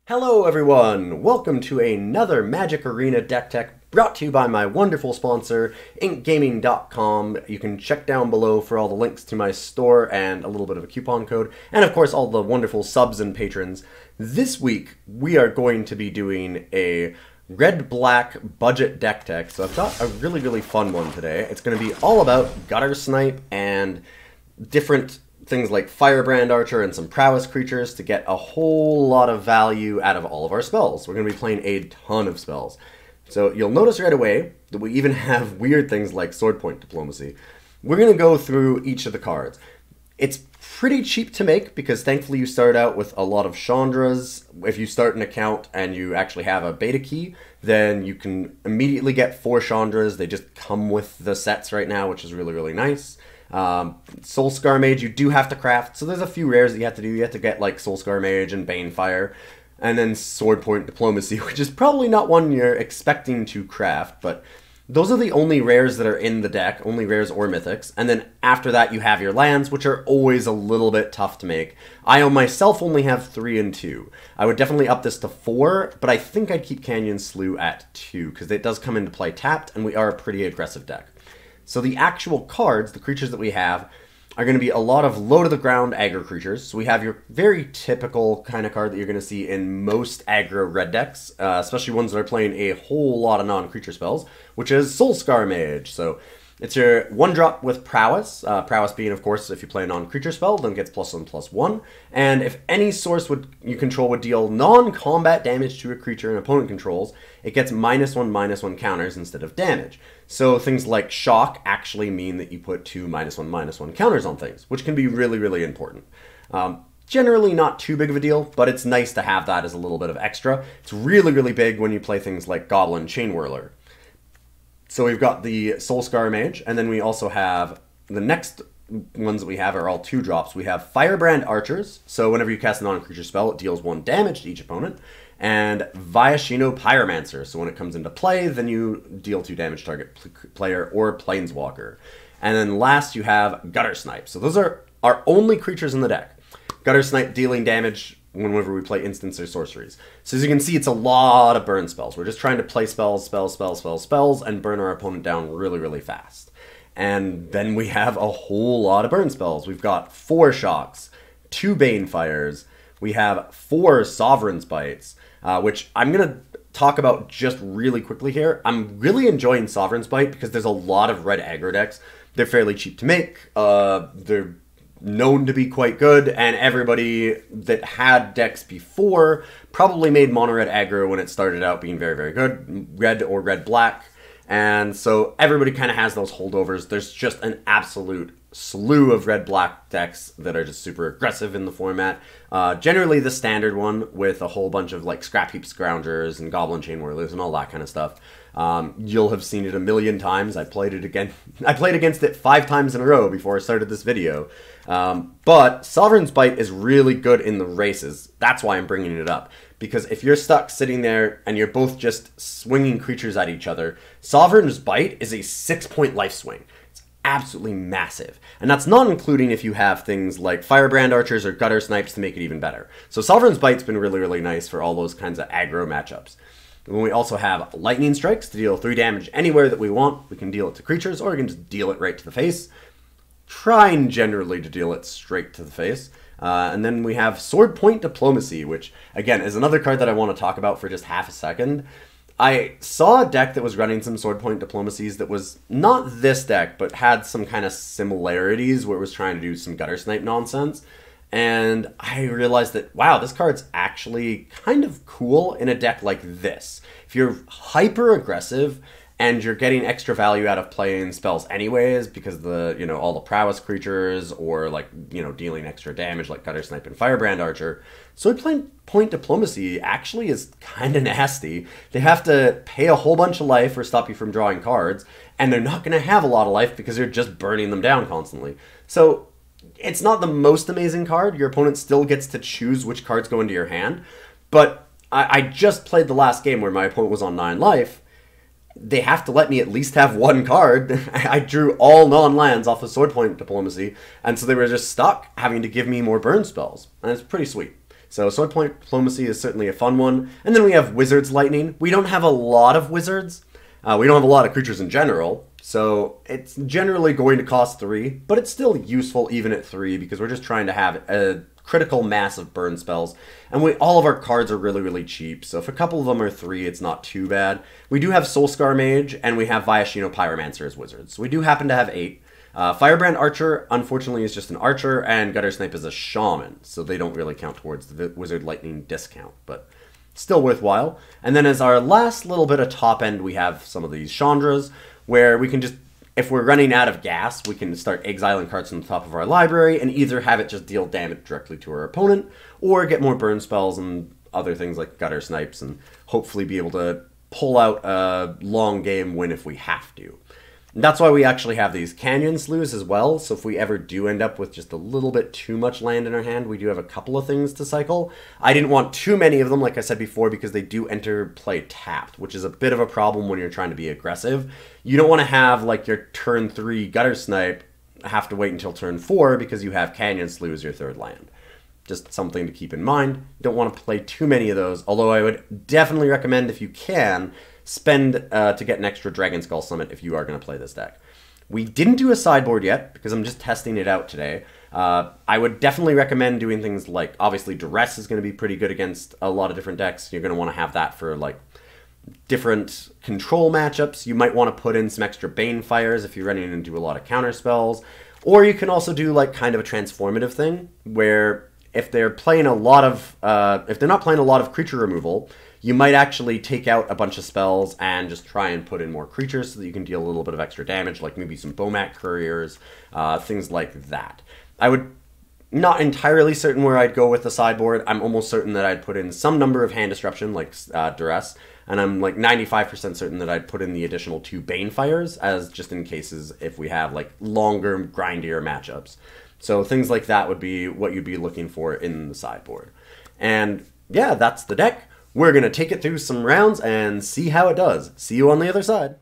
Hello everyone! Welcome to another Magic Arena deck tech brought to you by my wonderful sponsor, inkgaming.com. You can check down below for all the links to my store and a little bit of a coupon code, and of course all the wonderful subs and patrons. This week we are going to be doing a red-black budget deck tech, so I've got a really fun one today. It's going to be all about Guttersnipe and different things like Firebrand Archer and some prowess creatures to get a whole lot of value out of all of our spells. We're going to be playing a ton of spells. So you'll notice right away that we even have weird things like Sword Point Diplomacy. We're going to go through each of the cards. It's pretty cheap to make because thankfully you start out with a lot of Chandras. If you start an account and you actually have a beta key, then you can immediately get 4 Chandras. They just come with the sets right now, which is really nice. Soul-Scar Mage you do have to craft, so there's a few rares that you have to do. You have to get like Soul-Scar Mage and Banefire, and then Sword Point Diplomacy, which is probably not one you're expecting to craft, but those are the only rares that are in the deck, only rares or mythics. And then after that you have your lands, which are always a little bit tough to make. I myself only have 3 and 2. I would definitely up this to 4, but I think I'd keep Canyon Slough at 2, because it does come into play tapped, and we are a pretty aggressive deck. So the actual cards, the creatures that we have, are going to be a lot of low-to-the-ground aggro creatures. So we have your very typical kind of card that you're going to see in most aggro red decks, especially ones that are playing a whole lot of non-creature spells, which is Soul-Scar Mage. So it's your 1-drop with prowess. Prowess being, of course, if you play a non-creature spell, then it gets +1/+1. And if any source you control would deal non-combat damage to a creature an opponent controls, it gets -1/-1 counters instead of damage. So things like shock actually mean that you put 2 -1/-1 counters on things, which can be really important. Generally not too big of a deal, but it's nice to have that as a little bit of extra. It's really big when you play things like Goblin Chain Whirler. So we've got the Soul-Scar Mage, and then we also have the next ones that we have are all 2-drops. We have Firebrand Archers, so whenever you cast a non-creature spell, it deals 1 damage to each opponent, and Viashino Pyromancer, so when it comes into play, then you deal 2 damage to target player or planeswalker. And then last you have Guttersnipe. So those are our only creatures in the deck. Guttersnipe dealing damage whenever we play instants or sorceries. So as you can see, it's a lot of burn spells. We're just trying to play spells, and burn our opponent down really fast. And then we have a whole lot of burn spells. We've got 4 Shocks, 2 Banefires, we have 4 Sovereign's Bites, which I'm going to talk about just really quickly here. I'm really enjoying Sovereign's Bite because there's a lot of red aggro decks. They're fairly cheap to make. They're known to be quite good, and everybody that had decks before probably made mono red aggro when it started out being very good, red or red-black, and so everybody kind of has those holdovers. There's just an absolute slew of red-black decks that are just super aggressive in the format. Generally the standard one with a whole bunch of like Scrap Heap Scroungers and Goblin Chain Whirlers and all that kind of stuff. You'll have seen it a million times. I played against it 5 times in a row before I started this video. But Sovereign's Bite is really good in the races. That's why I'm bringing it up. Because if you're stuck sitting there and you're both just swinging creatures at each other, Sovereign's Bite is a 6-point life swing. It's absolutely massive. And that's not including if you have things like Firebrand Archers or Guttersnipes to make it even better. So Sovereign's Bite's been really nice for all those kinds of aggro matchups. When we also have Lightning Strikes to deal 3 damage anywhere that we want. We can deal it to creatures, or we can just deal it right to the face. Trying generally to deal it straight to the face. And then we have Sword Point Diplomacy, which, again, is another card that I want to talk about for just half a second. I saw a deck that was running some Sword Point Diplomacies that was not this deck, but had some kind of similarities where it was trying to do some Guttersnipe nonsense. And I realized that, wow, this card's actually kind of cool in a deck like this. If you're hyper aggressive and you're getting extra value out of playing spells anyways because all the prowess creatures, or dealing extra damage like Guttersnipe and Firebrand Archer, Sword Point Diplomacy actually is kind of nasty. They have to pay a whole bunch of life or stop you from drawing cards, and they're not going to have a lot of life because you're just burning them down constantly. So it's not the most amazing card. Your opponent still gets to choose which cards go into your hand, but I just played the last game where my opponent was on 9 life. They have to let me at least have 1 card. I drew all non-lands off of Sword Point Diplomacy, and so they were just stuck having to give me more burn spells, and it's pretty sweet. So Sword Point Diplomacy is certainly a fun one. And then we have Wizard's Lightning. We don't have a lot of wizards. We don't have a lot of creatures in general. So it's generally going to cost 3, but it's still useful even at 3 because we're just trying to have a critical mass of burn spells. And all of our cards are really, really cheap. So if a couple of them are 3, it's not too bad. We do have Soul-Scar Mage, and we have Viashino Pyromancer as wizards. So we do happen to have 8. Firebrand Archer, unfortunately, is just an archer, and Guttersnipe is a shaman, so they don't really count towards the Wizard Lightning discount, but still worthwhile. And then as our last little bit of top end, we have some of these Chandras, where we can just, if we're running out of gas, we can start exiling cards from the top of our library, and either have it just deal damage directly to our opponent, or get more burn spells and other things like Guttersnipes, and hopefully be able to pull out a long game win if we have to. That's why we actually have these Canyon Sloughs as well, so if we ever do end up with just a little bit too much land in our hand, we do have a couple of things to cycle. I didn't want too many of them, like I said before, because they do enter play tapped, which is a bit of a problem when you're trying to be aggressive. You don't want to have, like, your turn 3 Guttersnipe have to wait until turn 4 because you have Canyon Slough as your 3rd land. Just something to keep in mind. You don't want to play too many of those, although I would definitely recommend, if you can, spend to get an extra Dragonskull Summit if you are going to play this deck. We didn't do a sideboard yet, because I'm just testing it out today. I would definitely recommend doing things like, obviously, Duress is going to be pretty good against a lot of different decks. You're going to want to have that for, like, different control matchups. You might want to put in some extra Banefires if you're running into a lot of counter spells. Or you can also do, like, kind of a transformative thing, where if they're playing a lot of, if they're not playing a lot of creature removal, you might actually take out a bunch of spells and just try and put in more creatures so that you can deal a little bit of extra damage, like maybe some Bomat Couriers, things like that. I would not entirely certain where I'd go with the sideboard. I'm almost certain that I'd put in some number of hand disruption, like Duress, and I'm like 95% certain that I'd put in the additional 2 Banefires, as just in cases if we have like longer, grindier matchups. So things like that would be what you'd be looking for in the sideboard. And yeah, that's the deck. We're going to take it through some rounds and see how it does. See you on the other side.